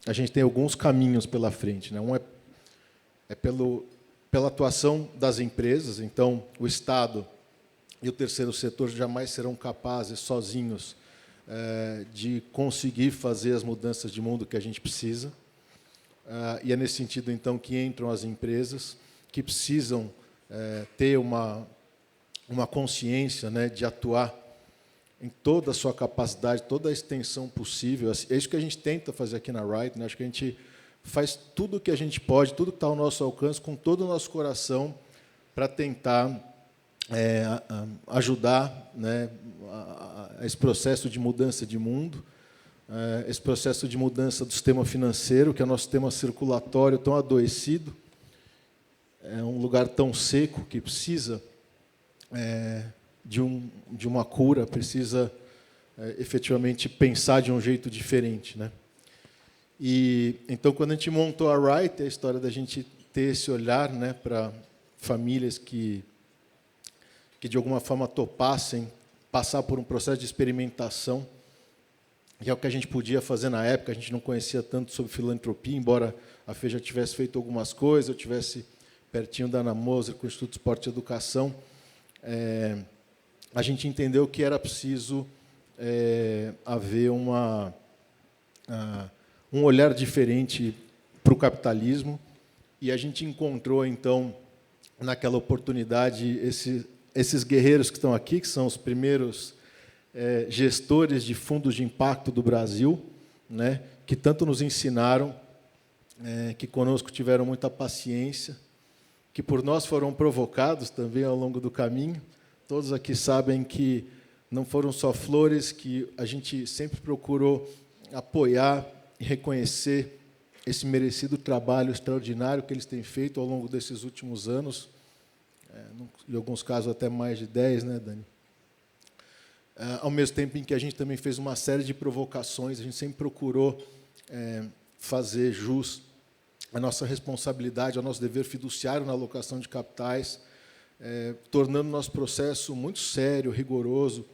a gente tem alguns caminhos pela frente, né? Um é pela atuação das empresas. Então, o Estado e o terceiro setor jamais serão capazes, sozinhos, de conseguir fazer as mudanças de mundo que a gente precisa. E é nesse sentido, então, que entram as empresas, que precisam ter uma consciência, né, de atuar em toda a sua capacidade, toda a extensão possível. É isso que a gente tenta fazer aqui na Wright, né? Acho que a gente faz tudo o que a gente pode, tudo que está ao nosso alcance, com todo o nosso coração, para tentar ajudar, né, a esse processo de mudança de mundo, esse processo de mudança do sistema financeiro, que é o nosso sistema circulatório tão adoecido, é um lugar tão seco que precisa de uma cura, precisa efetivamente pensar de um jeito diferente, né? E então, quando a gente montou a Wright, a história da gente ter esse olhar, né, para famílias que de alguma forma topassem passar por um processo de experimentação, que é o que a gente podia fazer na época. A gente não conhecia tanto sobre filantropia, embora a Fê já tivesse feito algumas coisas, eu tivesse pertinho da Ana Moser, com o Instituto de Esporte e Educação. A gente entendeu que era preciso haver um olhar diferente para o capitalismo, e a gente encontrou, então, naquela oportunidade, esses guerreiros que estão aqui, que são os primeiros gestores de fundos de impacto do Brasil, né, que tanto nos ensinaram, que conosco tiveram muita paciência, que por nós foram provocados também ao longo do caminho. Todos aqui sabem que não foram só flores, que a gente sempre procurou apoiar e reconhecer esse merecido trabalho extraordinário que eles têm feito ao longo desses últimos anos, em alguns casos até mais de 10, né, Dani? Ao mesmo tempo em que a gente também fez uma série de provocações, a gente sempre procurou fazer jus à nossa responsabilidade, ao nosso dever fiduciário na alocação de capitais, tornando o nosso processo muito sério, rigoroso,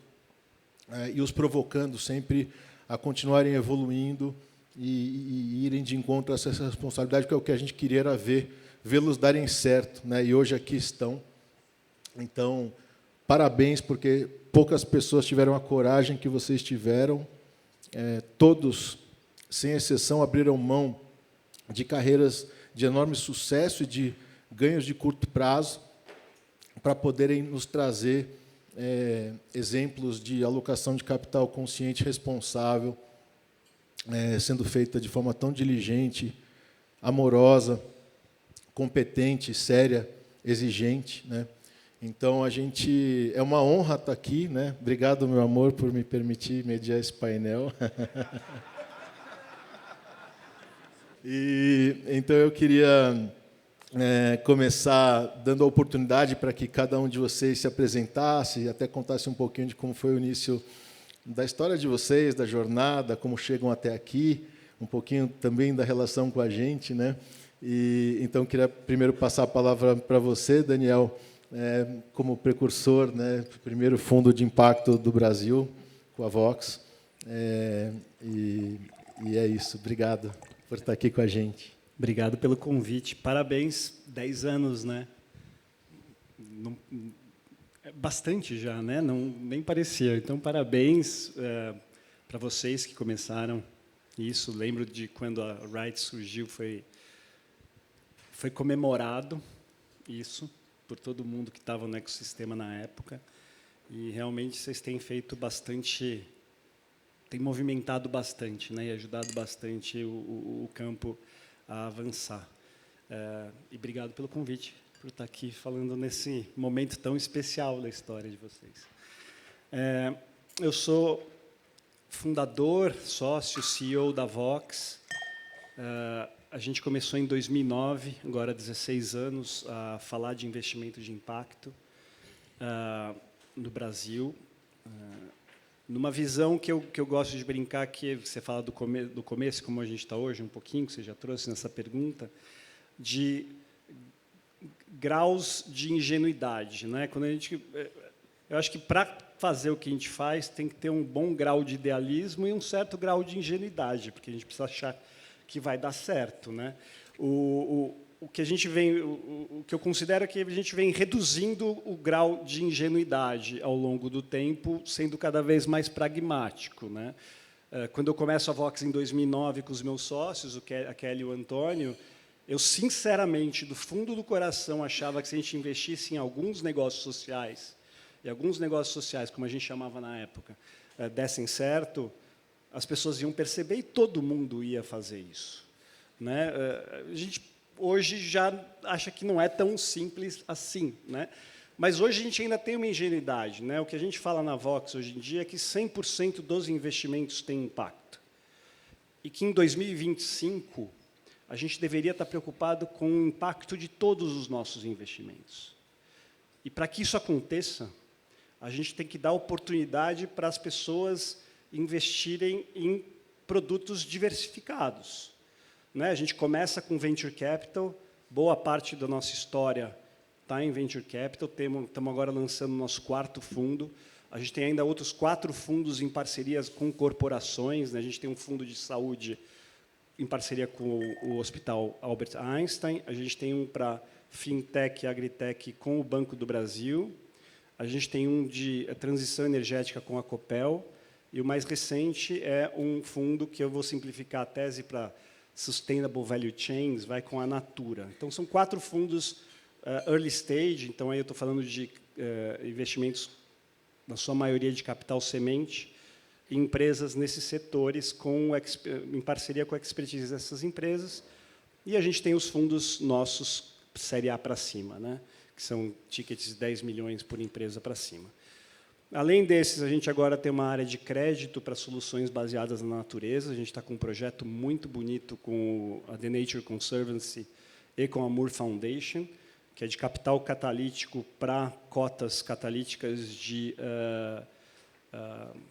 e os provocando sempre a continuarem evoluindo e irem de encontro a essa responsabilidade, que é o que a gente queria era vê-los darem certo, né? E hoje aqui estão. Então, parabéns, porque poucas pessoas tiveram a coragem que vocês tiveram. Todos, sem exceção, abriram mão de carreiras de enorme sucesso e de ganhos de curto prazo para poderem nos trazer exemplos de alocação de capital consciente e responsável, sendo feita de forma tão diligente, amorosa, competente, séria, exigente, né? Então, é uma honra estar aqui, né? Obrigado, meu amor, por me permitir mediar esse painel. Então, eu queria começar dando a oportunidade para que cada um de vocês se apresentasse e até contasse um pouquinho de como foi o início da história de vocês, da jornada, como chegam até aqui, um pouquinho também da relação com a gente, né? Então, eu queria primeiro passar a palavra para você, Daniel, como precursor, né, do primeiro fundo de impacto do Brasil, com a Vox. E é isso. Obrigado por estar aqui com a gente. Obrigado pelo convite. Parabéns, 10 anos, né? Não, bastante já, né? Não, nem parecia. Então, parabéns para vocês que começaram isso. Lembro de quando a Wright surgiu, foi comemorado isso por todo mundo que estava no ecossistema na época. E realmente vocês têm feito bastante, têm movimentado bastante, né? E ajudado bastante o campo a avançar. E obrigado pelo convite, por estar aqui falando nesse momento tão especial da história de vocês. Eu sou fundador, sócio, CEO da Vox. A gente começou em 2009, agora há 16 anos, a falar de investimento de impacto no Brasil. Numa visão que eu gosto de brincar, que você fala do começo, como a gente está hoje, um pouquinho, que você já trouxe nessa pergunta, de graus de ingenuidade, né? Quando eu acho que para fazer o que a gente faz tem que ter um bom grau de idealismo e um certo grau de ingenuidade, porque a gente precisa achar que vai dar certo, né? O que a gente vem, o que eu considero é que a gente vem reduzindo o grau de ingenuidade ao longo do tempo, sendo cada vez mais pragmático, né? Quando eu começo a Vox em 2009 com os meus sócios, a Kelly e o Antônio, eu sinceramente, do fundo do coração, achava que se a gente investisse em alguns negócios sociais, e alguns negócios sociais, como a gente chamava na época, dessem certo, as pessoas iam perceber e todo mundo ia fazer isso, né? A gente hoje já acha que não é tão simples assim, né? Mas hoje a gente ainda tem uma ingenuidade, né? O que a gente fala na Vox hoje em dia é que 100% dos investimentos têm impacto. E que em 2025 a gente deveria estar preocupado com o impacto de todos os nossos investimentos. E para que isso aconteça, a gente tem que dar oportunidade para as pessoas investirem em produtos diversificados, né? A gente começa com Venture Capital, boa parte da nossa história está em Venture Capital, estamos agora lançando o nosso 4º fundo, a gente tem ainda outros 4 fundos em parcerias com corporações, né? A gente tem um fundo de saúde em parceria com o Hospital Albert Einstein, a gente tem um para fintech e agritech com o Banco do Brasil, a gente tem um de transição energética com a Copel, e o mais recente é um fundo que eu vou simplificar a tese para Sustainable Value Chains, vai com a Natura. Então, são 4 fundos early stage, então aí eu estou falando de investimentos, na sua maioria, de capital semente, em empresas nesses setores, em parceria com a expertise dessas empresas. E a gente tem os fundos nossos, série A para cima, né? Que são tickets de 10 milhões por empresa para cima. Além desses, a gente agora tem uma área de crédito para soluções baseadas na natureza. A gente está com um projeto muito bonito com a The Nature Conservancy e com a Moore Foundation, que é de capital catalítico para cotas catalíticas de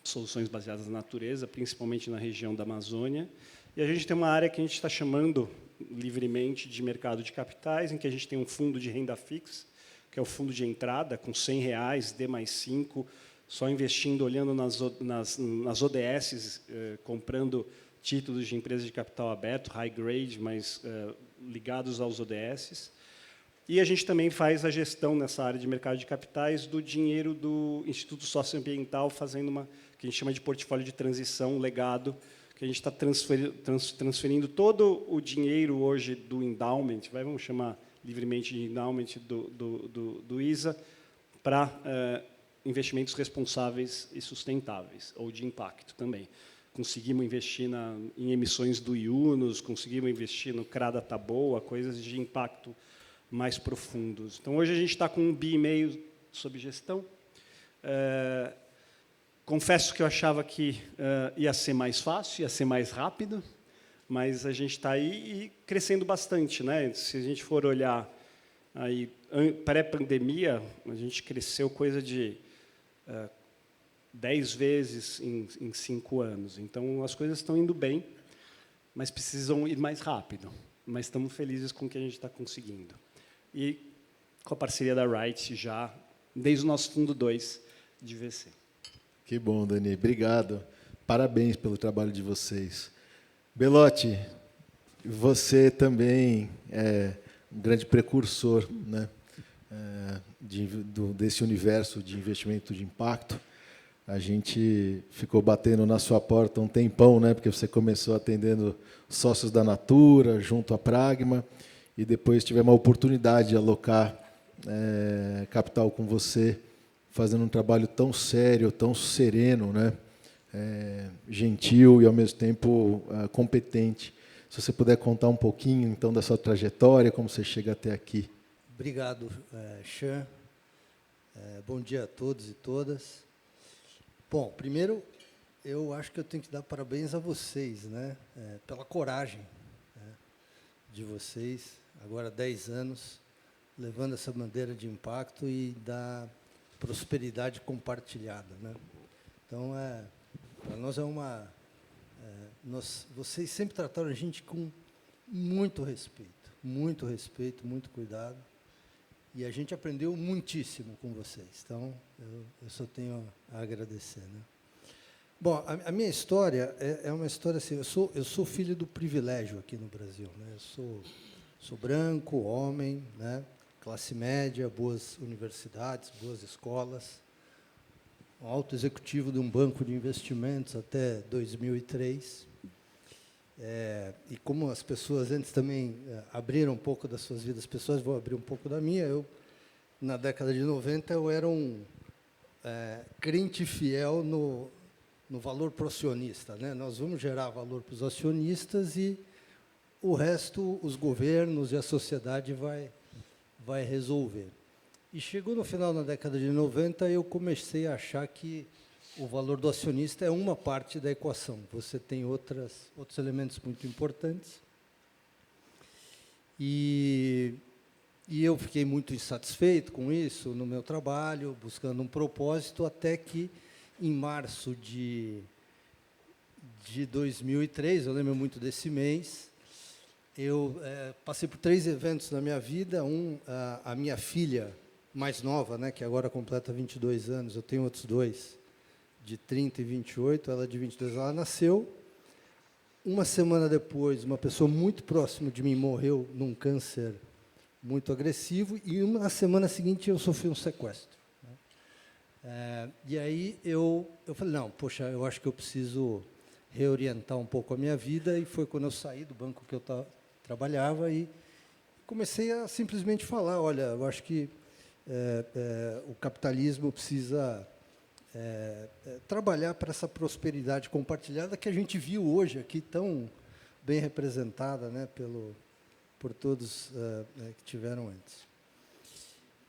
soluções baseadas na natureza, principalmente na região da Amazônia. E a gente tem uma área que a gente está chamando livremente de mercado de capitais, em que a gente tem um fundo de renda fixa, que é o fundo de entrada, com R$100, D mais 5, só investindo, olhando nas ODS, comprando títulos de empresas de capital aberto, high grade, mas ligados aos ODS. E a gente também faz a gestão nessa área de mercado de capitais do dinheiro do Instituto Socioambiental, fazendo uma que a gente chama de portfólio de transição, legado, que a gente está transferindo todo o dinheiro hoje do endowment, vamos chamar livremente de endowment do ISA, para investimentos responsáveis e sustentáveis, ou de impacto também. Conseguimos investir em emissões do IUNOS, conseguimos investir no CRA Taboa, coisas de impacto mais profundos. Então, hoje a gente está com 1,5 bi sob gestão. Confesso que eu achava que ia ser mais fácil, ia ser mais rápido, mas a gente está aí e crescendo bastante, né? Se a gente for olhar aí pré-pandemia, a gente cresceu coisa de 10 vezes em 5 anos. Então, as coisas estão indo bem, mas precisam ir mais rápido. Mas estamos felizes com o que a gente está conseguindo. E com a parceria da Wright já, desde o nosso fundo 2 de VC. Que bom, Dani. Obrigado. Parabéns pelo trabalho de vocês. Belotti, você também é um grande precursor, né, desse universo de investimento de impacto. A gente ficou batendo na sua porta um tempão, né, porque você começou atendendo sócios da Natura, junto à Pragma, e depois tivemos a oportunidade de alocar capital com você, fazendo um trabalho tão sério, tão sereno, né, gentil e, ao mesmo tempo, competente. Se você puder contar um pouquinho, então, da sua trajetória, como você chega até aqui. Obrigado, Sean. Bom dia a todos e todas. Bom, primeiro, eu acho que eu tenho que dar parabéns a vocês, né, pela coragem, né, de vocês, agora 10 anos, levando essa bandeira de impacto e da prosperidade compartilhada, né? Então, para nós vocês sempre trataram a gente com muito respeito, muito cuidado, e a gente aprendeu muitíssimo com vocês. Então, eu só tenho a agradecer, né? Bom, a minha história é uma história assim, eu sou filho do privilégio aqui no Brasil, né? Eu sou branco, homem, né? Classe média, boas universidades, boas escolas, um alto executivo de um banco de investimentos até 2003. E como as pessoas antes também abriram um pouco das suas vidas pessoais, vou abrir um pouco da minha. Na década de 90, eu era um crente fiel no valor para o acionista, né? Nós vamos gerar valor para os acionistas e o resto, os governos e a sociedade vai resolver. E chegou no final da década de 90, eu comecei a achar que o valor do acionista é uma parte da equação. Você tem outros elementos muito importantes. E eu fiquei muito insatisfeito com isso no meu trabalho, buscando um propósito, até que, em março de 2003, eu lembro muito desse mês, eu passei por 3 eventos na minha vida. A minha filha mais nova, né, que agora completa 22 anos, eu tenho outros 2, de 30 e 28, ela de 22, ela nasceu. Uma semana depois, uma pessoa muito próxima de mim morreu num câncer muito agressivo, e na semana seguinte eu sofri um sequestro. E aí eu falei, não, poxa, eu acho que eu preciso reorientar um pouco a minha vida, e foi quando eu saí do banco que eu trabalhava e comecei a simplesmente falar, olha, eu acho que o capitalismo precisa trabalhar para essa prosperidade compartilhada que a gente viu hoje aqui, tão bem representada, né, por todos que tiveram antes.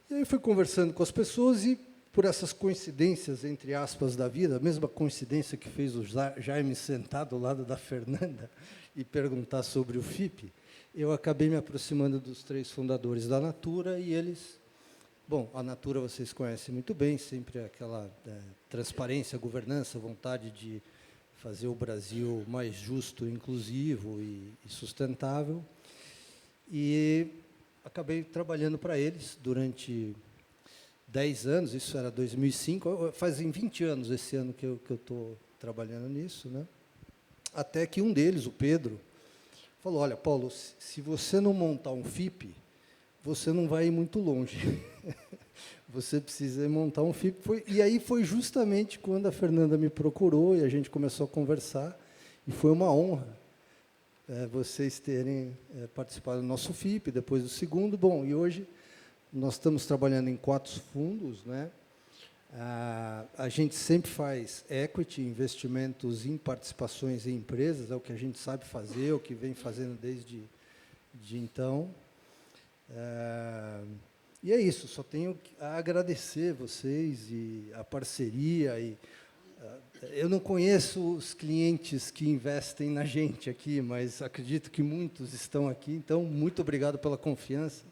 E aí fui conversando com as pessoas e, por essas coincidências, entre aspas, da vida, a mesma coincidência que fez o Jaime sentar do lado da Fernanda e perguntar sobre o FIP, eu acabei me aproximando dos 3 fundadores da Natura, e eles... Bom, a Natura vocês conhecem muito bem, sempre aquela transparência, governança, vontade de fazer o Brasil mais justo, inclusivo e sustentável. E acabei trabalhando para eles durante 10 anos, isso era 2005, fazem 20 anos esse ano que eu estou trabalhando nisso, né? Até que um deles, o Pedro, falou, olha, Paulo, se você não montar um FIP, você não vai ir muito longe. Você precisa montar um FIP. E aí foi justamente quando a Fernanda me procurou e a gente começou a conversar, e foi uma honra vocês terem participado do nosso FIP, depois do segundo. Bom, e hoje nós estamos trabalhando em 4 fundos, né? A gente sempre faz equity, investimentos em participações em empresas, é o que a gente sabe fazer, o que vem fazendo desde então. E é isso, só tenho a agradecer vocês e a parceria. Eu não conheço os clientes que investem na gente aqui, mas acredito que muitos estão aqui, então muito obrigado pela confiança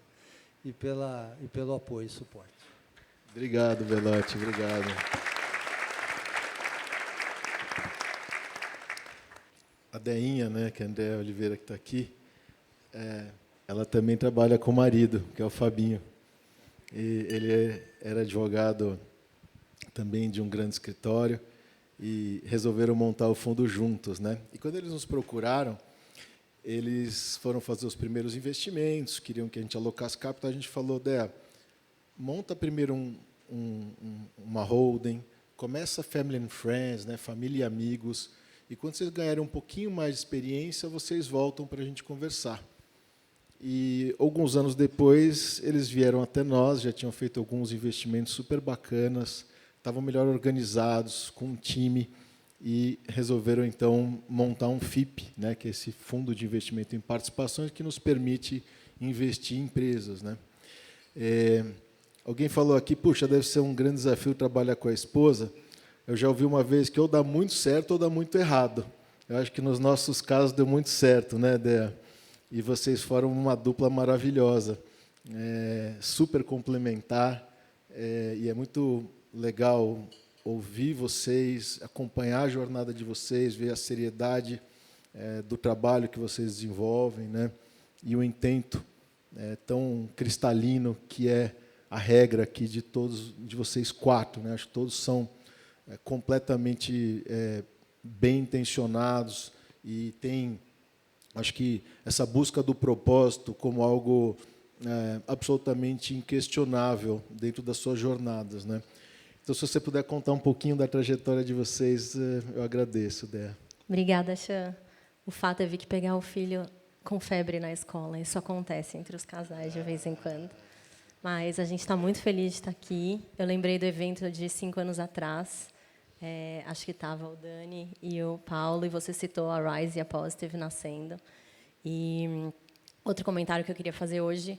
e pelo apoio e suporte. Obrigado, Belotti, obrigado. A Deinha, né, que é a Andréa Oliveira, que está aqui, ela também trabalha com o marido, que é o Fabinho. E ele era advogado também de um grande escritório, e resolveram montar o fundo juntos, né? E quando eles nos procuraram, eles foram fazer os primeiros investimentos, queriam que a gente alocasse capital. A gente falou, Dé, monta primeiro uma holding, começa family and friends, né, família e amigos, e quando vocês ganharem um pouquinho mais de experiência, vocês voltam para a gente conversar. E alguns anos depois, eles vieram até nós, já tinham feito alguns investimentos super bacanas, estavam melhor organizados, com um time, e resolveram, então, montar um FIP, né, que é esse Fundo de Investimento em Participações, que nos permite investir em empresas, né? Alguém falou aqui, puxa, deve ser um grande desafio trabalhar com a esposa. Eu já ouvi uma vez que ou dá muito certo ou dá muito errado. Eu acho que nos nossos casos deu muito certo, né, Dé? E vocês foram uma dupla maravilhosa, super complementar, e é muito legal ouvir vocês, acompanhar a jornada de vocês, ver a seriedade do trabalho que vocês desenvolvem, né? E o intento tão cristalino que é a regra aqui de todos, de vocês 4, né? Acho que todos são completamente bem intencionados e têm, acho que, essa busca do propósito como algo absolutamente inquestionável dentro das suas jornadas, né? Então, se você puder contar um pouquinho da trajetória de vocês, eu agradeço, Dea. Obrigada, Chan. O fato é vir que pegar o filho com febre na escola. Isso acontece entre os casais de vez em quando. Mas a gente está muito feliz de estar aqui. Eu lembrei do evento de 5 anos atrás. Acho que estava o Dani e o Paulo, e você citou a Rise e a Positive nascendo. E outro comentário que eu queria fazer hoje,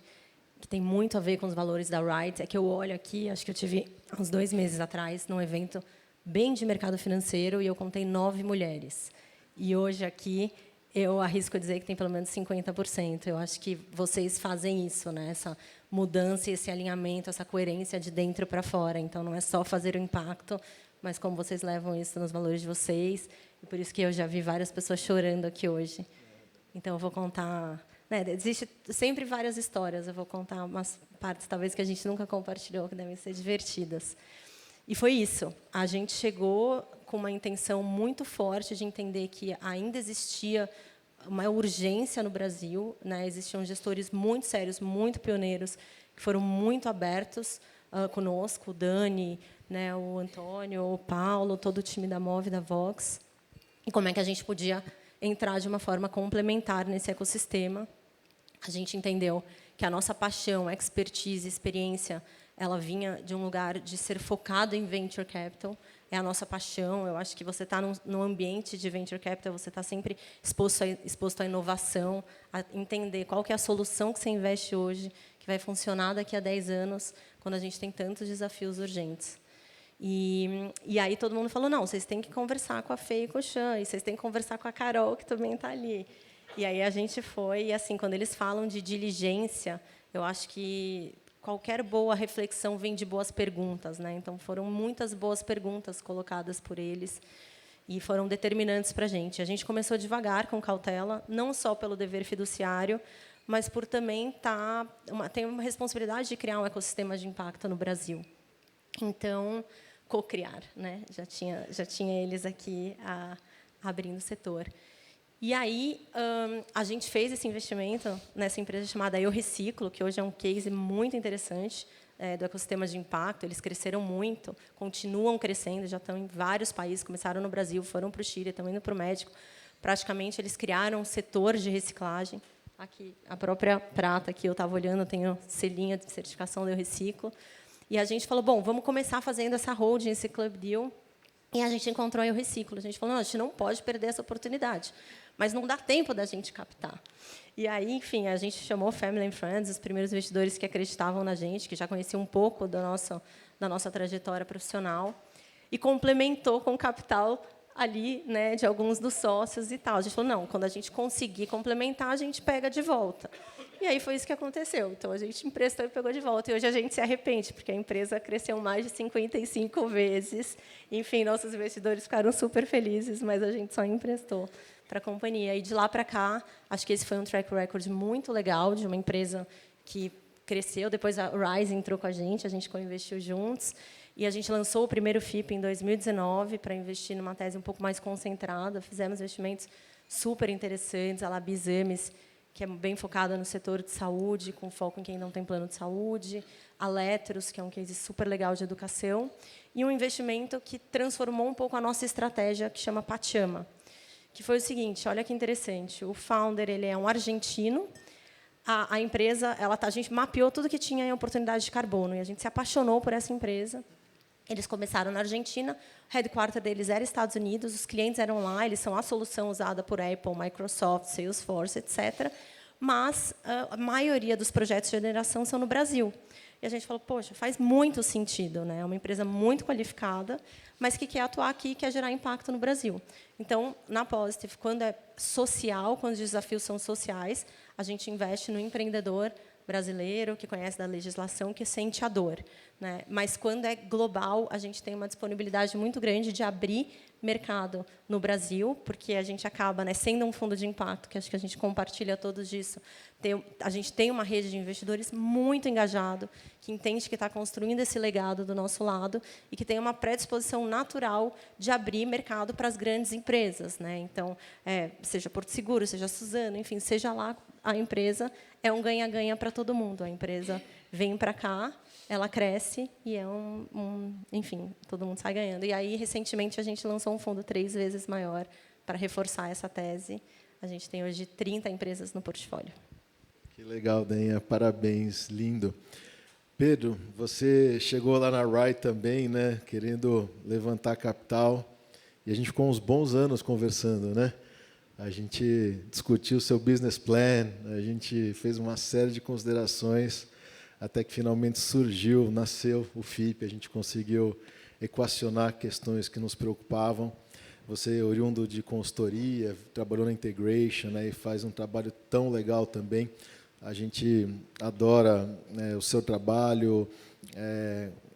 que tem muito a ver com os valores da Right, é que eu olho aqui, acho que eu tive uns 2 meses atrás, num evento bem de mercado financeiro, e eu contei 9 mulheres. E hoje aqui, eu arrisco dizer que tem pelo menos 50%. Eu acho que vocês fazem isso, né? Essa mudança, esse alinhamento, essa coerência de dentro para fora. Então, não é só fazer o impacto, mas como vocês levam isso nos valores de vocês. E por isso que eu já vi várias pessoas chorando aqui hoje. Então, eu vou contar... Existe sempre várias histórias. Eu vou contar umas partes, talvez, que a gente nunca compartilhou, que devem ser divertidas. E foi isso. A gente chegou com uma intenção muito forte de entender que ainda existia uma urgência no Brasil, né? Existiam gestores muito sérios, muito pioneiros, que foram muito abertos conosco, o Dani, né? O Antônio, o Paulo, todo o time da Move, da Vox. E como é que a gente podia entrar de uma forma complementar nesse ecossistema. A gente entendeu que a nossa paixão, expertise, experiência, ela vinha de um lugar de ser focado em venture capital. É a nossa paixão. Eu acho que você está num ambiente de venture capital, você está sempre exposto à inovação, a entender qual que é a solução que você investe hoje, que vai funcionar daqui a 10 anos, quando a gente tem tantos desafios urgentes. E aí todo mundo falou, não, vocês têm que conversar com a Fê e com o Chan, e vocês têm que conversar com a Carol, que também está ali. E aí a gente foi, e assim, quando eles falam de diligência, eu acho que qualquer boa reflexão vem de boas perguntas, né? Então, foram muitas boas perguntas colocadas por eles e foram determinantes para a gente. A gente começou devagar, com cautela, não só pelo dever fiduciário, mas por também tem uma responsabilidade de criar um ecossistema de impacto no Brasil. Então, co-criar, né? Já tinha eles aqui abrindo o setor. E aí, a gente fez esse investimento nessa empresa chamada Eu Reciclo, que hoje é um case muito interessante do ecossistema de impacto. Eles cresceram muito, continuam crescendo, já estão em vários países, começaram no Brasil, foram para o Chile, estão indo para o México. Praticamente, eles criaram um setor de reciclagem. Aqui, a própria prata, que eu estava olhando, tem o selinho de certificação do Eu Reciclo. E a gente falou, bom, vamos começar fazendo essa holding, esse club deal. E a gente encontrou a Eu Reciclo. A gente falou, não, a gente não pode perder essa oportunidade. Mas não dá tempo da gente captar. E aí, enfim, a gente chamou Family and Friends, os primeiros investidores que acreditavam na gente, que já conheciam um pouco da nossa trajetória profissional, e complementou com capital ali, né, de alguns dos sócios e tal. A gente falou, não, quando a gente conseguir complementar, a gente pega de volta. E aí foi isso que aconteceu. Então, a gente emprestou e pegou de volta. E hoje a gente se arrepende, porque a empresa cresceu mais de 55 vezes. Enfim, nossos investidores ficaram super felizes, mas a gente só emprestou para a companhia. E, de lá para cá, acho que esse foi um track record muito legal de uma empresa que cresceu. Depois, a Rise entrou com a gente co-investiu juntos. E a gente lançou o primeiro FIP em 2019 para investir numa tese um pouco mais concentrada. Fizemos investimentos super interessantes, a Labizames, que é bem focada no setor de saúde, com foco em quem não tem plano de saúde, a Letros, que é um case super legal de educação, e um investimento que transformou um pouco a nossa estratégia, que chama Pachama, que foi o seguinte, olha que interessante, o founder ele é um argentino, a empresa, a gente mapeou tudo que tinha em oportunidade de carbono, e a gente se apaixonou por essa empresa. Eles começaram na Argentina, o headquarter deles era Estados Unidos, os clientes eram lá, eles são a solução usada por Apple, Microsoft, Salesforce, etc. Mas a maioria dos projetos de generação são no Brasil. E a gente falou, poxa, faz muito sentido, né? É uma empresa muito qualificada, mas que quer atuar aqui e quer gerar impacto no Brasil. Então, na Positive, quando é social, quando os desafios são sociais, a gente investe no empreendedor brasileiro, que conhece da legislação, que sente a dor, né? Mas, quando é global, a gente tem uma disponibilidade muito grande de abrir mercado no Brasil, porque a gente acaba, né, sendo um fundo de impacto, que acho que a gente compartilha todos disso. A gente tem uma rede de investidores muito engajado, que entende que está construindo esse legado do nosso lado e que tem uma predisposição natural de abrir mercado para as grandes empresas, né? Então, seja Porto Seguro, seja Suzano, enfim, seja lá a empresa, é um ganha-ganha para todo mundo. A empresa vem para cá, ela cresce e enfim, todo mundo sai ganhando. E aí, recentemente, a gente lançou um fundo 3 vezes maior para reforçar essa tese. A gente tem hoje 30 empresas no portfólio. Que legal, Denha. Parabéns, lindo. Pedro, você chegou lá na RAI também, né, querendo levantar capital, e a gente ficou uns bons anos conversando, né? A gente discutiu o seu business plan, a gente fez uma série de considerações, até que finalmente nasceu o FIP, a gente conseguiu equacionar questões que nos preocupavam. Você, oriundo de consultoria, trabalhou na Integration, né, e faz um trabalho tão legal também. A gente adora, né, o seu trabalho,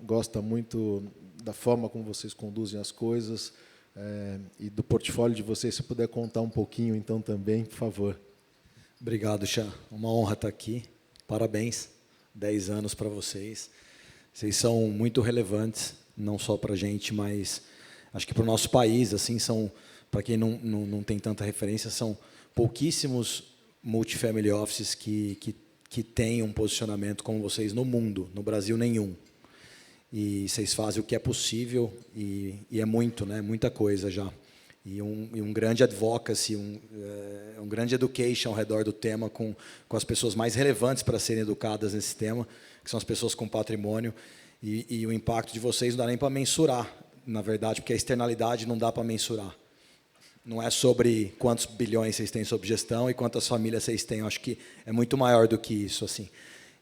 gosta muito da forma como vocês conduzem as coisas, e do portfólio de vocês. Se puder contar um pouquinho, então, também, por favor. Obrigado, Chá. Uma honra estar aqui. Parabéns. 10 anos para vocês. Vocês são muito relevantes, não só para a gente, mas acho que para o nosso país. Assim, para quem não tem tanta referência, são pouquíssimos multifamily offices que têm um posicionamento como vocês no mundo. No Brasil, nenhum. E vocês fazem o que é possível, e é muito, né? Muita coisa já. E um grande advocacy, um grande education ao redor do tema, com as pessoas mais relevantes para serem educadas nesse tema, que são as pessoas com patrimônio. E o impacto de vocês não dá nem para mensurar, na verdade, porque a externalidade não dá para mensurar. Não é sobre quantos bilhões vocês têm sob gestão e quantas famílias vocês têm. Eu acho que é muito maior do que isso, assim.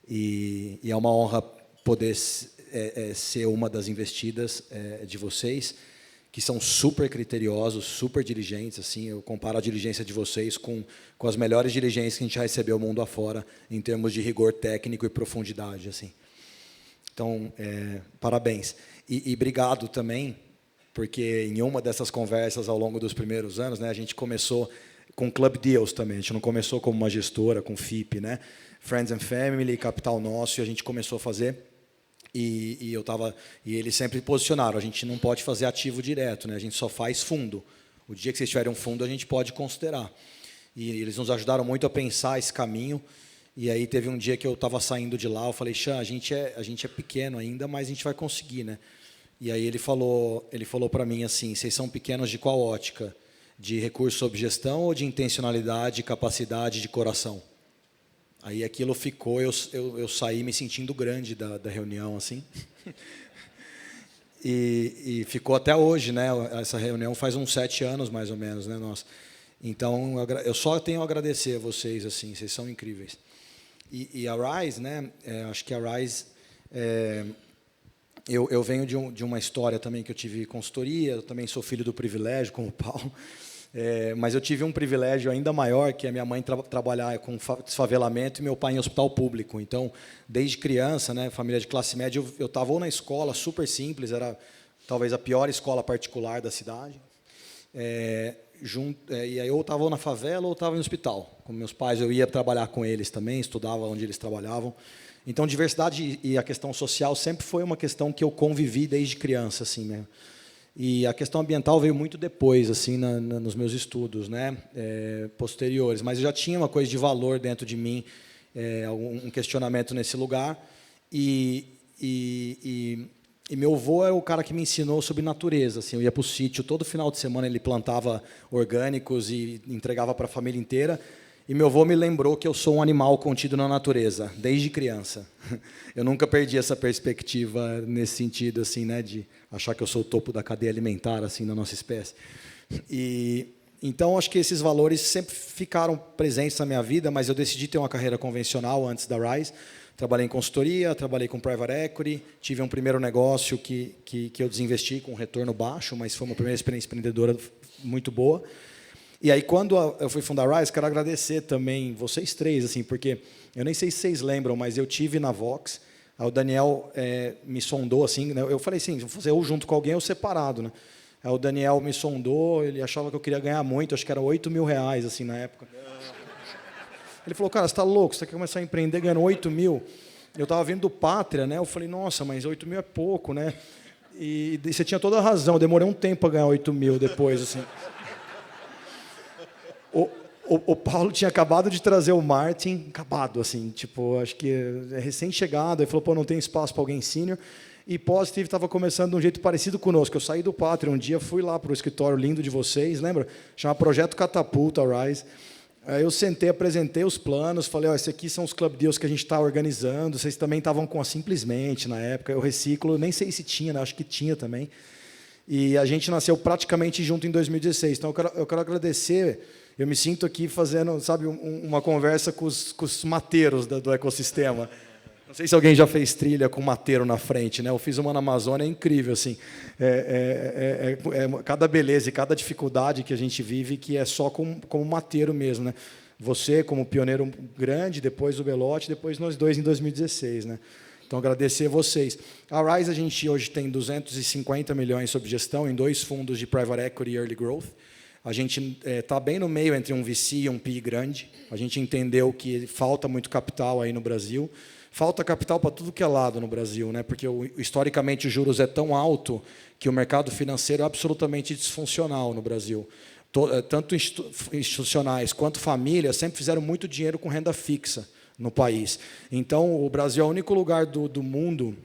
E é uma honra poder ser uma das investidas de vocês, que são super criteriosos, super diligentes. Assim, eu comparo a diligência de vocês com as melhores diligências que a gente já recebeu mundo afora, em termos de rigor técnico e profundidade. Assim. Então, parabéns. E obrigado também, porque em uma dessas conversas ao longo dos primeiros anos, né, a gente começou com Club Deals também. A gente não começou como uma gestora, com FIP, né? Friends and Family, Capital Nosso, e a gente começou a fazer. E eles sempre posicionaram: a gente não pode fazer ativo direto, né? A gente só faz fundo. O dia que vocês tiverem um fundo, a gente pode considerar. E eles nos ajudaram muito a pensar esse caminho. E aí teve um dia que eu estava saindo de lá, eu falei: Xan, a gente é pequeno ainda, mas a gente vai conseguir, né? E aí ele falou para mim assim: vocês são pequenos de qual ótica? De recurso sob gestão ou de intencionalidade, capacidade, de coração? Aí aquilo ficou, eu saí me sentindo grande da reunião, assim. E ficou até hoje, né? Essa reunião faz uns 7 anos, mais ou menos, né, nossa. Então, eu só tenho a agradecer a vocês, assim, vocês são incríveis. E a Rise, né? Acho que a Rise, eu venho de uma história também que eu tive consultoria. Eu também sou filho do privilégio, como o Paulo. Mas eu tive um privilégio ainda maior, que é minha mãe trabalhar com desfavelamento e meu pai em hospital público. Então, desde criança, né, família de classe média, eu estava ou na escola, super simples, era talvez a pior escola particular da cidade. E aí eu estava ou na favela ou estava em hospital. Com meus pais, eu ia trabalhar com eles também, estudava onde eles trabalhavam. Então, diversidade e a questão social sempre foi uma questão que eu convivi desde criança, assim, né? E a questão ambiental veio muito depois, assim, nos meus estudos, né, posteriores. Mas eu já tinha uma coisa de valor dentro de mim, um questionamento nesse lugar. E meu avô era o cara que me ensinou sobre natureza. Assim, eu ia para o sítio, todo final de semana ele plantava orgânicos e entregava para a família inteira. E meu avô me lembrou que eu sou um animal contido na natureza, desde criança. Eu nunca perdi essa perspectiva nesse sentido, assim, né, de achar que eu sou o topo da cadeia alimentar, assim, da nossa espécie. E então acho que esses valores sempre ficaram presentes na minha vida, mas eu decidi ter uma carreira convencional antes da Rise. Trabalhei em consultoria, trabalhei com private equity, tive um primeiro negócio que eu desinvesti com retorno baixo, mas foi uma primeira experiência empreendedora muito boa. E aí, quando eu fui fundar a Rise, quero agradecer também vocês três, assim, porque eu nem sei se vocês lembram, mas eu tive na Vox, aí o Daniel me sondou, assim, né? Eu falei assim, se fosse eu junto com alguém, eu separado, né? Aí o Daniel me sondou, ele achava que eu queria ganhar muito, acho que era R$8.000, assim, na época. Ele falou, cara, você está louco, você quer começar a empreender ganhando 8 mil? Eu estava vindo do Pátria, né? Eu falei, nossa, mas 8 mil é pouco, né? E você tinha toda a razão, eu demorei um tempo para ganhar 8 mil depois, assim. O Paulo tinha acabado de trazer o Martin, acabado, assim, tipo, acho que é recém-chegado, ele falou, pô, não tem espaço para alguém sênior. E Positive estava começando de um jeito parecido conosco. Eu saí do Pátria um dia, fui lá para o escritório lindo de vocês, lembra? Chama Projeto Catapulta Rise. Aí eu sentei, apresentei os planos, falei, esses aqui são os club deals que a gente está organizando, vocês também estavam com a Simplesmente na época, eu reciclo, nem sei se tinha, né? Acho que tinha também. E a gente nasceu praticamente junto em 2016. Então eu quero agradecer, eu me sinto aqui fazendo, sabe, uma conversa com os mateiros do ecossistema. Não sei se alguém já fez trilha com mateiro na frente, né? Eu fiz uma na Amazônia, é incrível, assim. Cada beleza e cada dificuldade que a gente vive que é só como mateiro mesmo, né? Você como pioneiro grande, depois o Belotti, depois nós dois em 2016, né? Então agradecer a vocês. A Rise a gente hoje tem 250 milhões sob gestão em 2 fundos de Private Equity e Early Growth. A gente está bem no meio entre um VC e um PI grande. A gente entendeu que falta muito capital aí no Brasil. Falta capital para tudo que é lado no Brasil, né? Porque historicamente os juros é tão alto que o mercado financeiro é absolutamente disfuncional no Brasil. Tanto institucionais quanto famílias sempre fizeram muito dinheiro com renda fixa no país. Então, o Brasil é o único lugar do mundo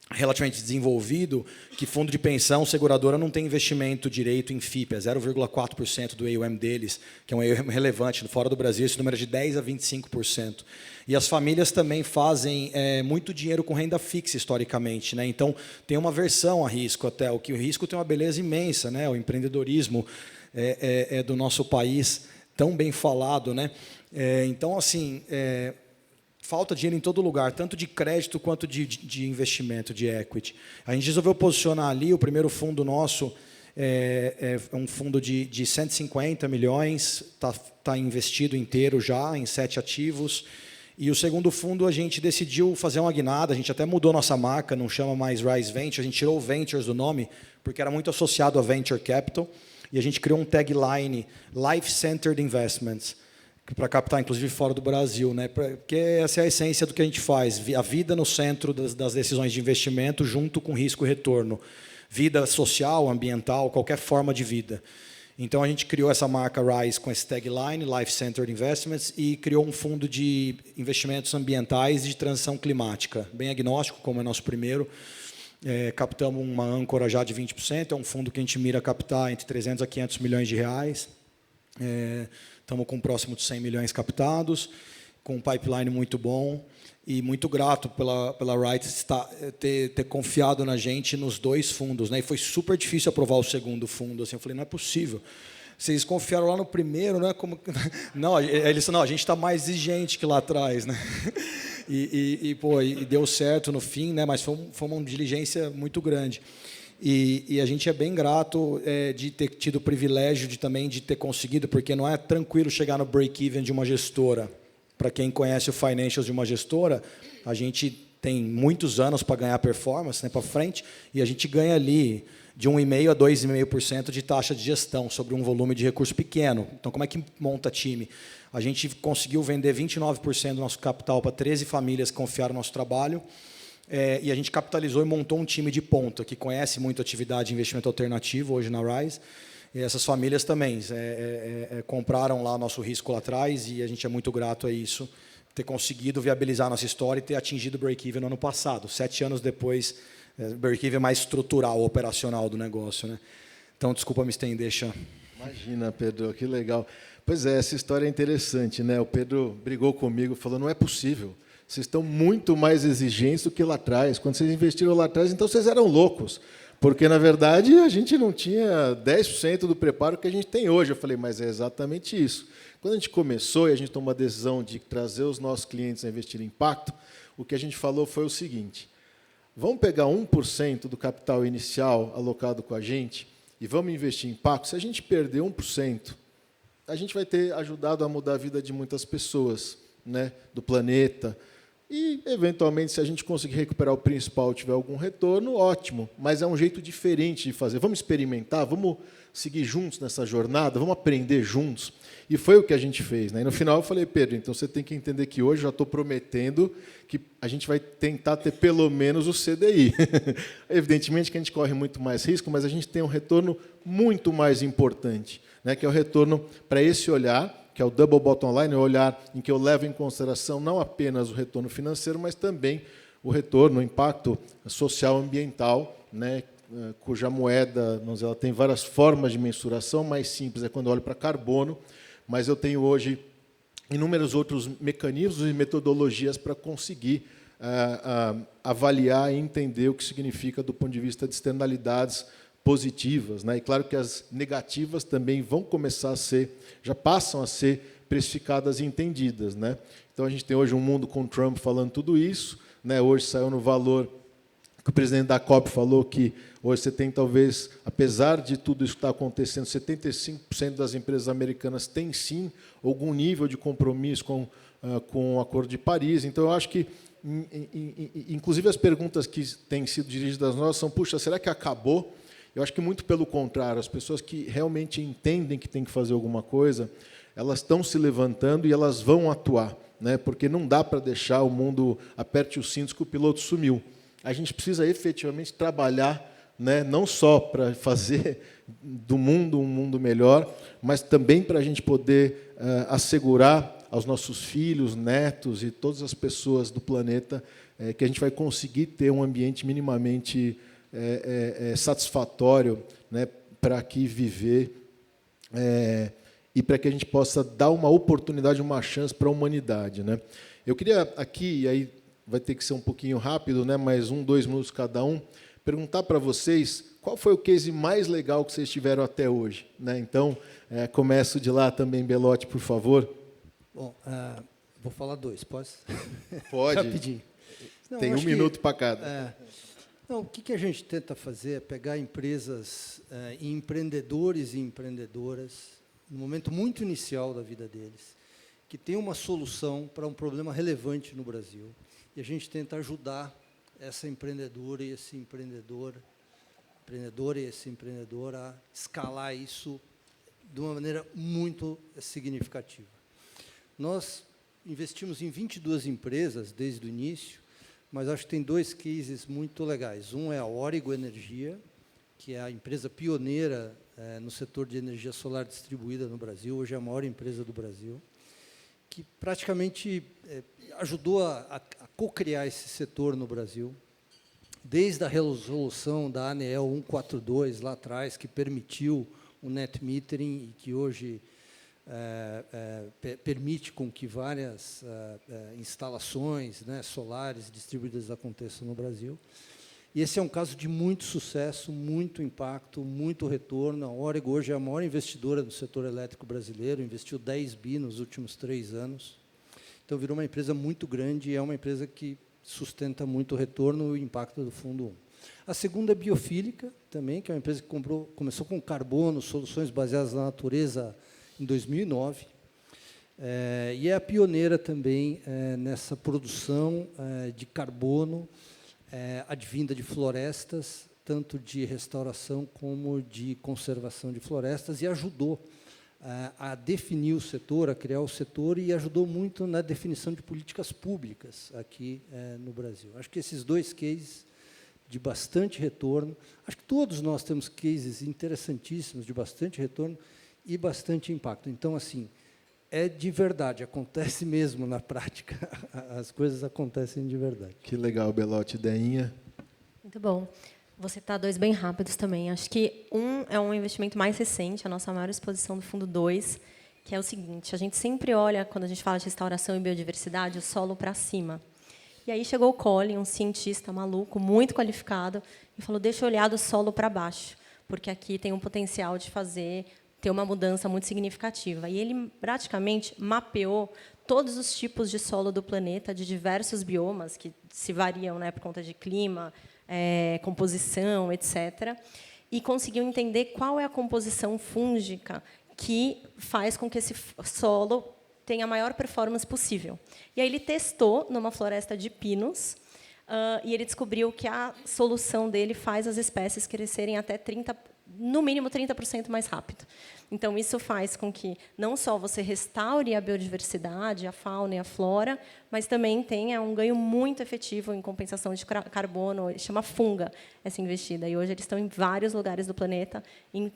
relativamente desenvolvido que fundo de pensão, seguradora, não tem investimento direito em FIP, é 0,4% do AUM deles, que é um AUM relevante. Fora do Brasil, esse número é de 10% a 25%. E as famílias também fazem muito dinheiro com renda fixa, historicamente, né? Então, tem uma versão a risco até, o risco tem uma beleza imensa, né? O empreendedorismo do nosso país, tão bem falado, né? Então, assim... falta dinheiro em todo lugar, tanto de crédito quanto de investimento, de equity. A gente resolveu posicionar ali, o primeiro fundo nosso é um fundo de 150 milhões, está investido inteiro já em 7 ativos. E o segundo fundo a gente decidiu fazer uma guinada, a gente até mudou nossa marca, não chama mais Rise Venture, a gente tirou o Ventures do nome, porque era muito associado a Venture Capital, e a gente criou um tagline, Life Centered Investments, para captar, inclusive, fora do Brasil, né? Porque essa é a essência do que a gente faz, a vida no centro das decisões de investimento, junto com risco e retorno. Vida social, ambiental, qualquer forma de vida. Então, a gente criou essa marca Rise com esse tagline, Life Centered Investments, e criou um fundo de investimentos ambientais e de transição climática, bem agnóstico, como é nosso primeiro. Captamos uma âncora já de 20%, é um fundo que a gente mira captar entre 300 a 500 milhões de reais. Estamos com próximo de 100 milhões captados, com um pipeline muito bom e muito grato pela Wright ter confiado na gente nos 2 fundos, né? E foi super difícil aprovar o segundo fundo. Assim, eu falei, não é possível. Vocês confiaram lá no primeiro, né? Não, eles disseram, não, a gente está mais exigente que lá atrás, né? E deu certo no fim, né? Mas foi uma diligência muito grande. E a gente é bem grato de ter tido o privilégio de ter conseguido, porque não é tranquilo chegar no break-even de uma gestora. Para quem conhece o financials de uma gestora, a gente tem muitos anos para ganhar performance, né, para frente, e a gente ganha ali de 1,5% a 2,5% de taxa de gestão sobre um volume de recurso pequeno. Então, como é que monta time? A gente conseguiu vender 29% do nosso capital para 13 famílias que confiaram no nosso trabalho, e a gente capitalizou e montou um time de ponta, que conhece muito a atividade de investimento alternativo hoje na Rise. E essas famílias também compraram lá nosso risco lá atrás, e a gente é muito grato a isso, ter conseguido viabilizar nossa história e ter atingido o break-even no ano passado. 7 anos depois, break-even mais estrutural, operacional do negócio, né? Então, desculpa me estender, Chan. Imagina, Pedro, que legal. Pois é, essa história é interessante, né? O Pedro brigou comigo, falou, não é possível. Vocês estão muito mais exigentes do que lá atrás. Quando vocês investiram lá atrás, então vocês eram loucos. Porque, na verdade, a gente não tinha 10% do preparo que a gente tem hoje. Eu falei, mas é exatamente isso. Quando a gente começou e a gente tomou a decisão de trazer os nossos clientes a investir em impacto, o que a gente falou foi o seguinte, vamos pegar 1% do capital inicial alocado com a gente e vamos investir em impacto. Se a gente perder 1%, a gente vai ter ajudado a mudar a vida de muitas pessoas, né, do planeta. E, eventualmente, se a gente conseguir recuperar o principal, tiver algum retorno, ótimo. Mas é um jeito diferente de fazer. Vamos experimentar, vamos seguir juntos nessa jornada, vamos aprender juntos. E foi o que a gente fez, né? E no final eu falei, Pedro, então você tem que entender que hoje eu já estou prometendo que a gente vai tentar ter pelo menos o CDI. Evidentemente que a gente corre muito mais risco, mas a gente tem um retorno muito mais importante, né? Que é o retorno para esse olhar, que é o double bottom line, o olhar em que eu levo em consideração não apenas o retorno financeiro, mas também o retorno, o impacto social ambiental, né, cuja moeda, vamos dizer, ela tem várias formas de mensuração. Mais simples é quando eu olho para carbono, mas eu tenho hoje inúmeros outros mecanismos e metodologias para conseguir avaliar e entender o que significa do ponto de vista de externalidades positivas, né? E claro que as negativas também vão começar a ser, já passam a ser precificadas e entendidas, né? Então a gente tem hoje um mundo com Trump falando tudo isso, né? Hoje saiu no Valor que o presidente da COP falou que hoje você tem talvez, apesar de tudo isso que está acontecendo, 75% das empresas americanas têm sim algum nível de compromisso com o Acordo de Paris. Então eu acho que inclusive as perguntas que têm sido dirigidas a nós são: puxa, será que acabou? Eu acho que muito pelo contrário, as pessoas que realmente entendem que tem que fazer alguma coisa, elas estão se levantando e elas vão atuar, né? Porque não dá para deixar o mundo aperte os cintos que o piloto sumiu. A gente precisa efetivamente trabalhar, né? Não só para fazer do mundo um mundo melhor, mas também para a gente poder assegurar aos nossos filhos, netos e todas as pessoas do planeta que a gente vai conseguir ter um ambiente minimamente satisfatório, né, para aqui viver e para que a gente possa dar uma oportunidade, uma chance para a humanidade, né? Eu queria aqui, e aí vai ter que ser um pouquinho rápido, né, mais 2 minutos cada um, perguntar para vocês qual foi o case mais legal que vocês tiveram até hoje, né? Então, começo de lá também, Belotti, por favor. Bom, vou falar 2, posso? Pode. Rapidinho. Não, tem 1 minuto para cada. Não, o que a gente tenta fazer é pegar empresas e empreendedores e empreendedoras, no momento muito inicial da vida deles, que têm uma solução para um problema relevante no Brasil, e a gente tenta ajudar essa empreendedora e esse empreendedor a escalar isso de uma maneira muito significativa. Nós investimos em 22 empresas desde o início, mas acho que tem 2 cases muito legais. Um é a Origo Energia, que é a empresa pioneira no setor de energia solar distribuída no Brasil, hoje é a maior empresa do Brasil, que praticamente ajudou a co-criar esse setor no Brasil, desde a resolução da ANEEL 142, lá atrás, que permitiu o net metering e que hoje permite com que várias instalações, né, solares distribuídas aconteçam no Brasil. E esse é um caso de muito sucesso, muito impacto, muito retorno. A Origo hoje é a maior investidora do setor elétrico brasileiro, investiu 10 bi nos últimos 3 anos. Então, virou uma empresa muito grande e é uma empresa que sustenta muito o retorno e o impacto do Fundo 1. A segunda é Biofílica, também, que é uma empresa que começou com carbono, soluções baseadas na natureza, em 2009, e é a pioneira também nessa produção de carbono advinda de florestas, tanto de restauração como de conservação de florestas, e ajudou a definir o setor, a criar o setor, e ajudou muito na definição de políticas públicas aqui no Brasil. Acho que esses 2 cases de bastante retorno, acho que todos nós temos cases interessantíssimos de bastante retorno e bastante impacto. Então, assim, é de verdade, acontece mesmo na prática, as coisas acontecem de verdade. Que legal, Belotti. Deinha? Muito bom. Vou citar 2 bem rápidos também. Acho que um é um investimento mais recente, a nossa maior exposição do Fundo 2, que é o seguinte: a gente sempre olha, quando a gente fala de restauração e biodiversidade, o solo para cima. E aí chegou o Colin, um cientista maluco, muito qualificado, e falou: deixa eu olhar do solo para baixo, porque aqui tem um potencial de ter uma mudança muito significativa. E ele praticamente mapeou todos os tipos de solo do planeta, de diversos biomas, que se variam, né, por conta de clima, composição, etc., e conseguiu entender qual é a composição fúngica que faz com que esse solo tenha a maior performance possível. E aí ele testou numa floresta de pinos, e ele descobriu que a solução dele faz as espécies crescerem até no mínimo 30% mais rápido. Então, isso faz com que não só você restaure a biodiversidade, a fauna e a flora, mas também tenha um ganho muito efetivo em compensação de carbono, chama funga, essa investida. E hoje eles estão em vários lugares do planeta,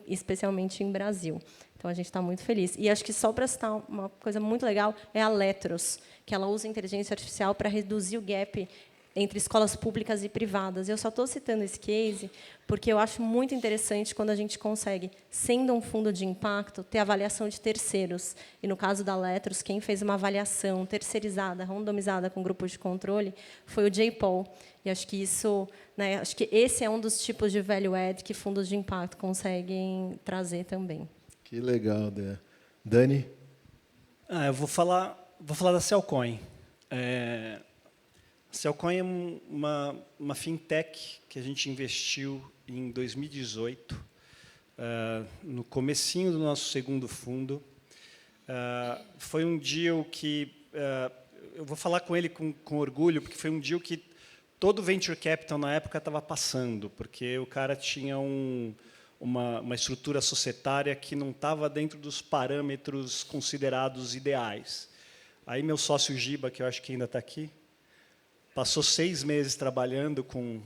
especialmente em Brasil. Então, a gente está muito feliz. E acho que, só para citar uma coisa muito legal, é a Letros, que ela usa inteligência artificial para reduzir o gap entre escolas públicas e privadas. Eu só estou citando esse case porque eu acho muito interessante quando a gente consegue, sendo um fundo de impacto, ter avaliação de terceiros. E, no caso da Letros, quem fez uma avaliação terceirizada, randomizada com grupos de controle, foi o J-Paul. E acho que isso, né, acho que esse é um dos tipos de value add que fundos de impacto conseguem trazer também. Que legal, Dé. Dani? Eu vou falar da Cellcoin. A Cellcoin é uma fintech que a gente investiu em 2018, no comecinho do nosso segundo fundo. Foi um deal que eu vou falar com ele com orgulho, porque foi um deal que todo venture capital na época estava passando, porque o cara tinha uma estrutura societária que não estava dentro dos parâmetros considerados ideais. Aí meu sócio Giba, que eu acho que ainda está aqui, passou 6 meses trabalhando com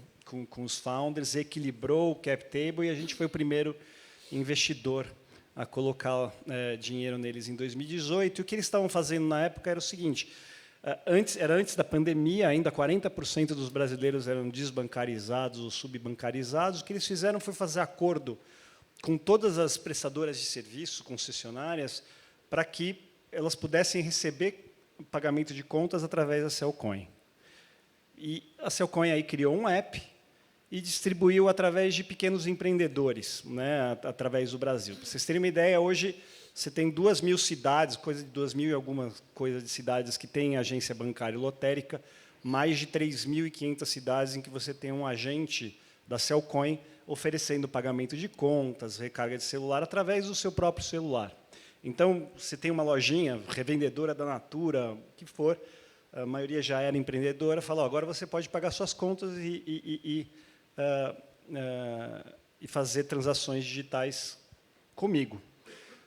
os founders, equilibrou o cap table, e a gente foi o primeiro investidor a colocar dinheiro neles em 2018. E o que eles estavam fazendo na época era o seguinte: antes da pandemia, ainda 40% dos brasileiros eram desbancarizados ou subbancarizados. O que eles fizeram foi fazer acordo com todas as prestadoras de serviço, concessionárias, para que elas pudessem receber pagamento de contas através da Cellcoin. E a Cellcoin aí criou um app e distribuiu através de pequenos empreendedores, né, através do Brasil. Para vocês terem uma ideia, hoje você tem 2.000 cidades, coisa de 2.000 e algumas coisas de cidades que têm agência bancária e lotérica, mais de 3.500 cidades em que você tem um agente da Cellcoin oferecendo pagamento de contas, recarga de celular, através do seu próprio celular. Então, você tem uma lojinha, revendedora da Natura, o que for, a maioria já era empreendedora, falou: agora você pode pagar suas contas e fazer transações digitais comigo.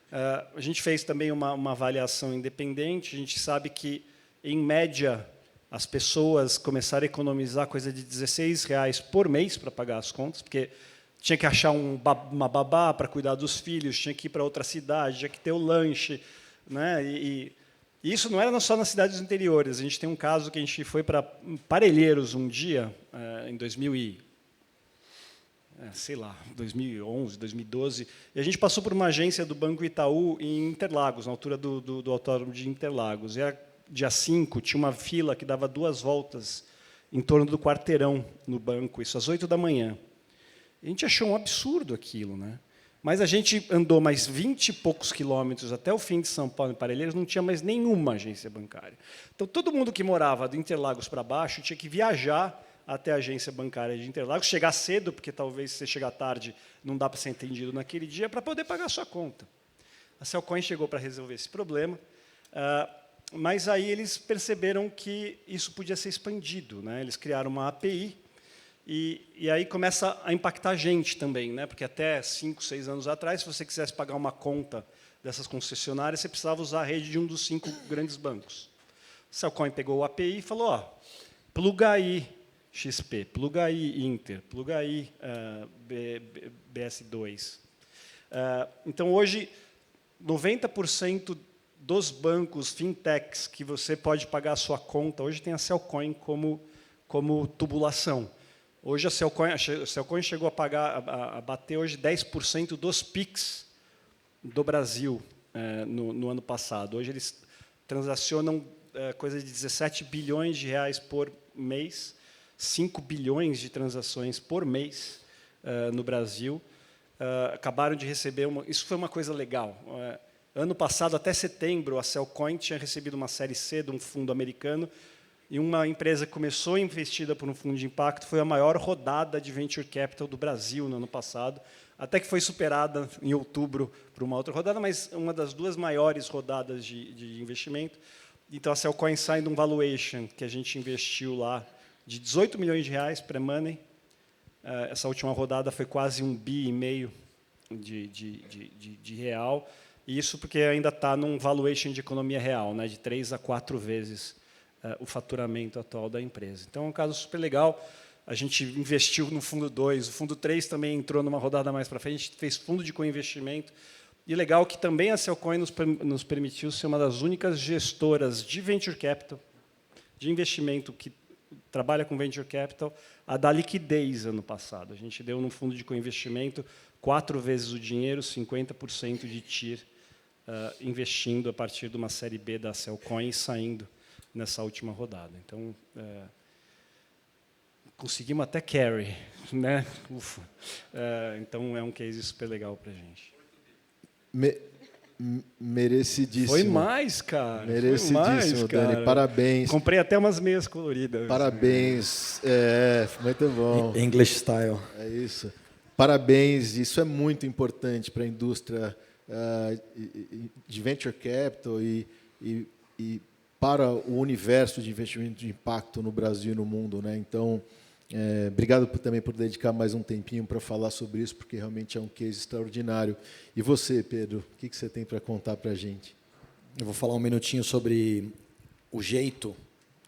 A gente fez também uma avaliação independente. A gente sabe que, em média, as pessoas começaram a economizar coisa de R$16 por mês para pagar as contas, porque tinha que achar uma babá para cuidar dos filhos, tinha que ir para outra cidade, tinha que ter o lanche, né? E isso não era só nas cidades interiores. A gente tem um caso que a gente foi para Parelheiros um dia, em 2011, 2012, e a gente passou por uma agência do Banco Itaú em Interlagos, na altura do autódromo de Interlagos. E era dia 5, tinha uma fila que dava 2 voltas em torno do quarteirão no banco, isso às 8 da manhã. A gente achou um absurdo aquilo, né? Mas a gente andou mais 20 e poucos quilômetros até o fim de São Paulo, em Parelheiros, não tinha mais nenhuma agência bancária. Então, todo mundo que morava do Interlagos para baixo tinha que viajar até a agência bancária de Interlagos, chegar cedo, porque talvez se você chegar tarde não dá para ser atendido naquele dia, para poder pagar a sua conta. A Cellcoin chegou para resolver esse problema, mas aí eles perceberam que isso podia ser expandido, né? Eles criaram uma API, e aí começa a impactar a gente também, né? Porque até 5, 6 anos atrás, se você quisesse pagar uma conta dessas concessionárias, você precisava usar a rede de um dos 5 grandes bancos. A Cellcoin pegou o API e falou: pluga aí XP, pluga aí Inter, pluga aí BS2. Então, hoje, 90% dos bancos, fintechs, que você pode pagar a sua conta, hoje tem a Cellcoin como tubulação. Hoje a Cellcoin chegou a bater hoje 10% dos PIX do Brasil no ano passado. Hoje eles transacionam coisa de 17 bilhões de reais por mês, 5 bilhões de transações por mês no Brasil. Acabaram de receber isso foi uma coisa legal. Ano passado, até setembro, a Cellcoin tinha recebido uma série C de um fundo americano e uma empresa que começou investida por um fundo de impacto foi a maior rodada de venture capital do Brasil no ano passado, até que foi superada em outubro por uma outra rodada, mas uma das 2 maiores rodadas de investimento. Então, a Cellcoin sai de um valuation que a gente investiu lá de 18 milhões de reais pré-money. Essa última rodada foi quase 1,5 bi de real. E isso porque ainda está num valuation de economia real, né, de 3 a 4 vezes o faturamento atual da empresa. Então, é um caso super legal. A gente investiu no fundo 2, o fundo 3 também entrou numa rodada mais para frente, a gente fez fundo de co-investimento. E legal que também a Cellcoin nos permitiu ser uma das únicas gestoras de venture capital, de investimento que trabalha com venture capital, a dar liquidez ano passado. A gente deu, num fundo de co-investimento, 4 vezes o dinheiro, 50% de TIR, investindo a partir de uma série B da Cellcoin e saindo nessa última rodada. Então, conseguimos até carry, né? Ufa. Então, é um case super legal para a gente. Merecidíssimo. Foi mais, cara. Merecidíssimo, foi mais, Dani. cara. Parabéns. Comprei até umas meias coloridas. Parabéns. Muito bom. English style. É isso. Parabéns. Isso é muito importante para a indústria de venture capital e para o universo de investimento de impacto no Brasil e no mundo, né? Então, obrigado também por dedicar mais um tempinho para falar sobre isso, porque realmente é um case extraordinário. E você, Pedro, o que você tem para contar para a gente? Eu vou falar um minutinho sobre o jeito.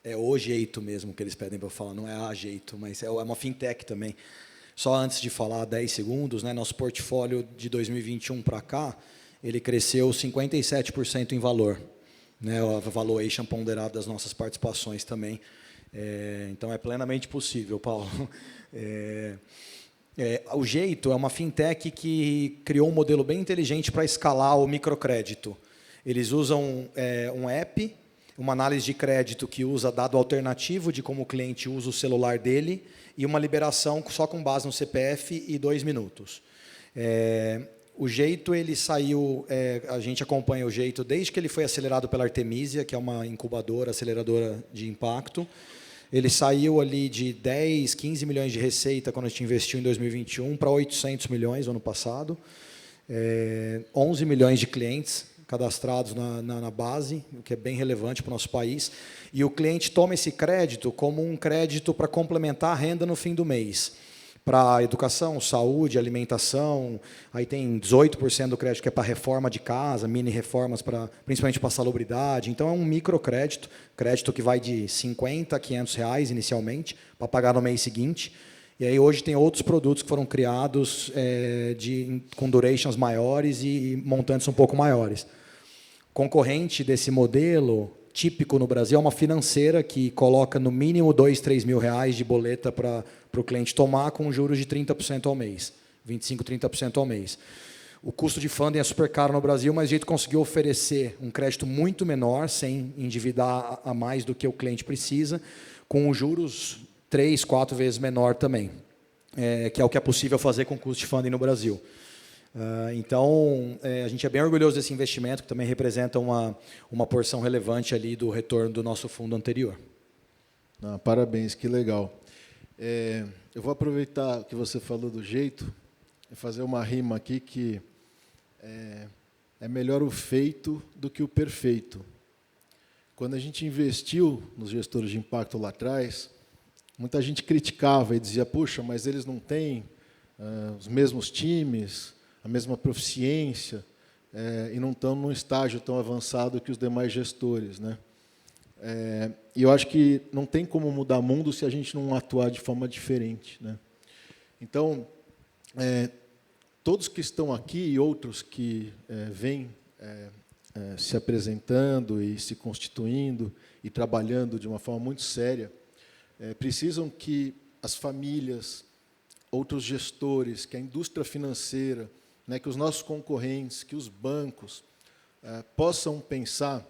É o jeito mesmo que eles pedem para eu falar, não é a jeito, mas é uma fintech também. Só antes de falar 10 segundos, né, nosso portfólio de 2021 para cá, ele cresceu 57% em valor. Né, a valuation ponderada das nossas participações também. Então, é plenamente possível, Paulo. O Jeito é uma fintech que criou um modelo bem inteligente para escalar o microcrédito. Eles usam um app, uma análise de crédito que usa dado alternativo de como o cliente usa o celular dele e uma liberação só com base no CPF e 2 minutos. O Jeito, ele saiu, a gente acompanha o Jeito desde que ele foi acelerado pela Artemisia, que é uma incubadora, aceleradora de impacto. Ele saiu ali de 10, 15 milhões de receita quando a gente investiu em 2021 para 800 milhões no ano passado. 11 milhões de clientes cadastrados na base, o que é bem relevante para o nosso país. E o cliente toma esse crédito como um crédito para complementar a renda no fim do mês. Para educação, saúde, alimentação, aí tem 18% do crédito que é para reforma de casa, mini reformas, principalmente para salubridade. Então, é um microcrédito, crédito que vai de 50 a 500 reais inicialmente, para pagar no mês seguinte. E aí, hoje, tem outros produtos que foram criados com durations maiores e montantes um pouco maiores. Concorrente desse modelo, típico no Brasil, é uma financeira que coloca no mínimo 2, 3 mil reais de boleta para o cliente tomar, com juros de 30% ao mês, 25%, 30% ao mês. O custo de funding é super caro no Brasil, mas a gente conseguiu oferecer um crédito muito menor, sem endividar a mais do que o cliente precisa, com juros 3, 4 vezes menor também, que é o que é possível fazer com custo de funding no Brasil. Então, a gente é bem orgulhoso desse investimento, que também representa uma porção relevante ali do retorno do nosso fundo anterior. Parabéns, que legal. Eu vou aproveitar que você falou do Jeito e fazer uma rima aqui que é melhor o feito do que o perfeito. Quando a gente investiu nos gestores de impacto lá atrás, muita gente criticava e dizia, puxa, mas eles não têm os mesmos times, a mesma proficiência, e não estão num estágio tão avançado que os demais gestores, né? E eu acho que não tem como mudar o mundo se a gente não atuar de forma diferente, né? Então, todos que estão aqui e outros que vêm se apresentando e se constituindo e trabalhando de uma forma muito séria, precisam que as famílias, outros gestores, que a indústria financeira, né, que os nossos concorrentes, que os bancos possam pensar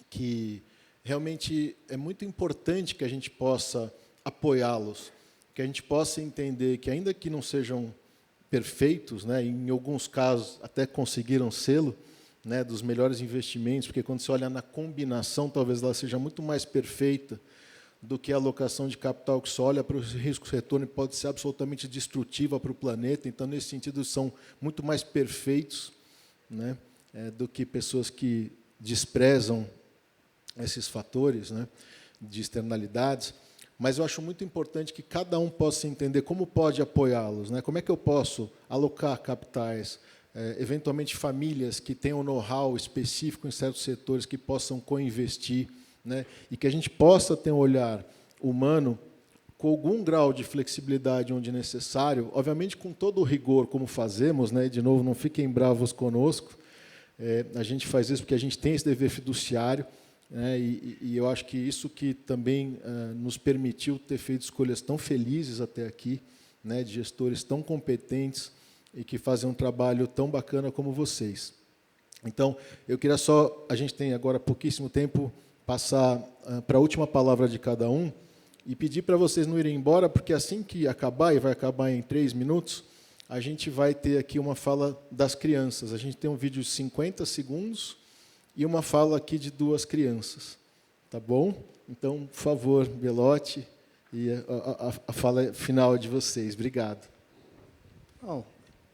que realmente é muito importante que a gente possa apoiá-los, que a gente possa entender que, ainda que não sejam perfeitos, né, em alguns casos até conseguiram sê-lo, né, dos melhores investimentos, porque quando você olha na combinação, talvez ela seja muito mais perfeita do que a alocação de capital que só olha para os riscos-retorno e pode ser absolutamente destrutiva para o planeta. Então, nesse sentido, são muito mais perfeitos, né, do que pessoas que desprezam esses fatores, né, de externalidades. Mas eu acho muito importante que cada um possa entender como pode apoiá-los, né? Como é que eu posso alocar capitais, eventualmente famílias que tenham know-how específico em certos setores que possam co-investir, né? E que a gente possa ter um olhar humano com algum grau de flexibilidade onde necessário, obviamente com todo o rigor como fazemos, né? De novo, não fiquem bravos conosco, a gente faz isso porque a gente tem esse dever fiduciário, né? E eu acho que isso que também nos permitiu ter feito escolhas tão felizes até aqui, né? De gestores tão competentes e que fazem um trabalho tão bacana como vocês. Então, eu queria só, a gente tem agora pouquíssimo tempo, passar para a última palavra de cada um e pedir para vocês não irem embora, porque assim que acabar, e vai acabar em 3 minutos, a gente vai ter aqui uma fala das crianças. A gente tem um vídeo de 50 segundos e uma fala aqui de 2 crianças. Tá bom? Então, por favor, Belotti, e a fala final de vocês. Obrigado. Bom,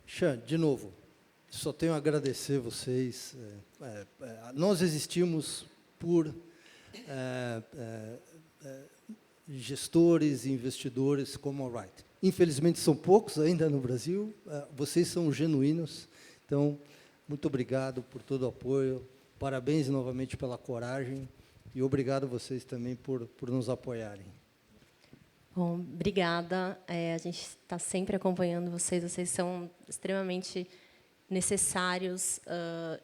Xan, de novo, só tenho a agradecer vocês. Nós existimos por gestores e investidores como a Wright. Infelizmente, são poucos ainda no Brasil. Vocês são genuínos. Então, muito obrigado por todo o apoio. Parabéns novamente pela coragem. E obrigado a vocês também por nos apoiarem. Bom, obrigada. A gente está sempre acompanhando vocês. Vocês são extremamente necessários,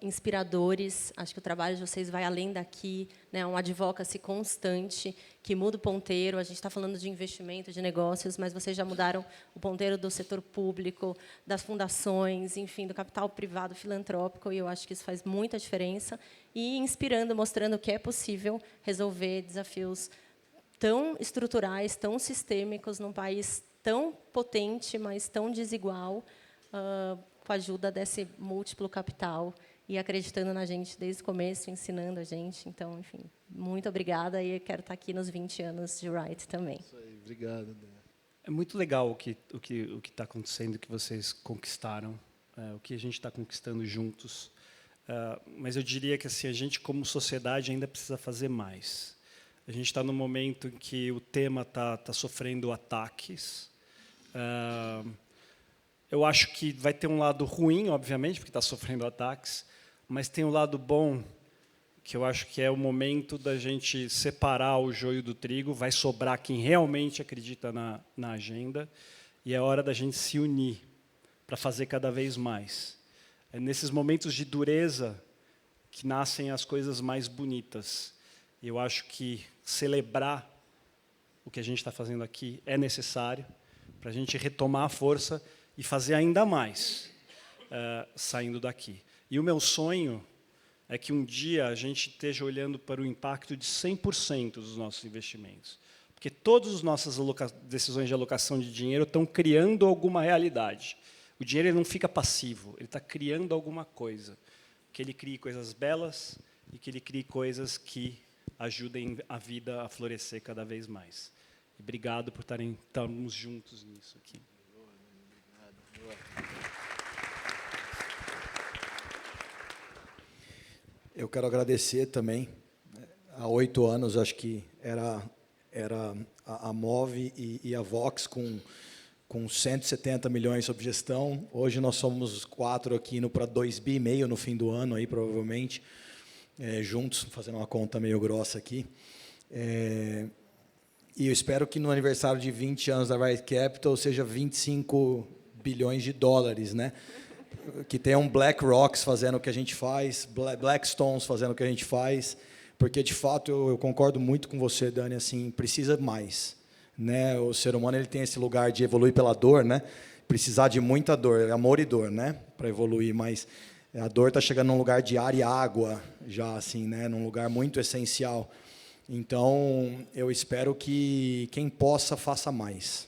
inspiradores. Acho que o trabalho de vocês vai além daqui, né? Um advocacy constante que muda o ponteiro. A gente está falando de investimento, de negócios, mas vocês já mudaram o ponteiro do setor público, das fundações, enfim, do capital privado filantrópico, e eu acho que isso faz muita diferença, e inspirando, mostrando que é possível resolver desafios tão estruturais, tão sistêmicos, num país tão potente, mas tão desigual, com a ajuda desse múltiplo capital e acreditando na gente desde o começo, ensinando a gente. Então, enfim, muito obrigada, e quero estar aqui nos 20 anos de Wright também. Isso aí, obrigado, Daniel. É muito legal o que está acontecendo, o que vocês conquistaram, o que a gente está conquistando juntos. Mas eu diria que assim, a gente, como sociedade, ainda precisa fazer mais. A gente está num momento em que o tema está sofrendo ataques. Eu acho que vai ter um lado ruim, obviamente, porque está sofrendo ataques, mas tem um lado bom, que eu acho que é o momento da gente separar o joio do trigo, vai sobrar quem realmente acredita na agenda, e é hora da gente se unir para fazer cada vez mais. É nesses momentos de dureza que nascem as coisas mais bonitas. E eu acho que celebrar o que a gente está fazendo aqui é necessário para a gente retomar a força e fazer ainda mais saindo daqui. E o meu sonho é que um dia a gente esteja olhando para o impacto de 100% dos nossos investimentos. Porque todas as nossas decisões de alocação de dinheiro estão criando alguma realidade. O dinheiro ele não fica passivo, ele está criando alguma coisa. Que ele crie coisas belas e que ele crie coisas que ajudem a vida a florescer cada vez mais. E obrigado por estarmos juntos nisso aqui. Eu quero agradecer também. Há 8 anos, acho que era a MOVE e a Vox com 170 milhões sob gestão. Hoje nós somos 4 aqui, indo para 2,5 bi no fim do ano, aí, provavelmente, juntos, fazendo uma conta meio grossa aqui. E eu espero que no aniversário de 20 anos da Wright Capital seja 25 bilhões de dólares, né? Que tenham BlackRocks fazendo o que a gente faz, Blackstones fazendo o que a gente faz, porque, de fato, eu concordo muito com você, Dani, assim, precisa mais, né? O ser humano ele tem esse lugar de evoluir pela dor, né? Precisar de muita dor, amor e dor, né? Para evoluir, mas a dor está chegando num lugar de ar e água, já assim, né? Num lugar muito essencial. Então, eu espero que quem possa faça mais.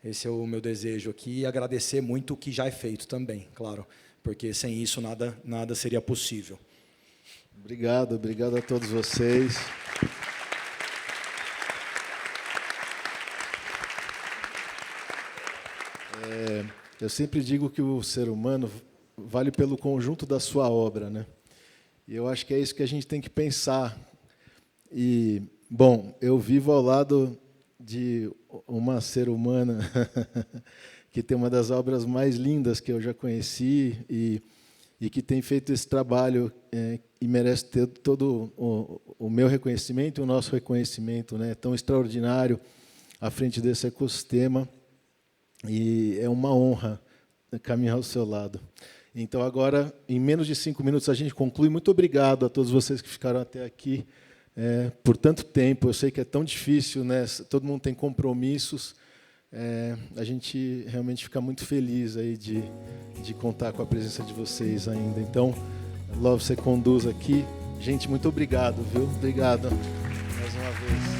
Esse é o meu desejo aqui, e agradecer muito o que já é feito também, claro, porque sem isso nada seria possível. Obrigado a todos vocês. Eu sempre digo que o ser humano vale pelo conjunto da sua obra, né? E eu acho que é isso que a gente tem que pensar. E, bom, eu vivo ao lado de uma ser humana que tem uma das obras mais lindas que eu já conheci e que tem feito esse trabalho e merece ter todo o meu reconhecimento e o nosso reconhecimento, né, tão extraordinário à frente desse ecossistema. E é uma honra caminhar ao seu lado. Então, agora, em menos de 5 minutos, a gente conclui. Muito obrigado a todos vocês que ficaram até aqui por tanto tempo. Eu sei que é tão difícil, né? Todo mundo tem compromissos. A gente realmente fica muito feliz aí de contar com a presença de vocês ainda. Então, Love, você conduz aqui. Gente, muito obrigado, viu? Obrigado mais uma vez.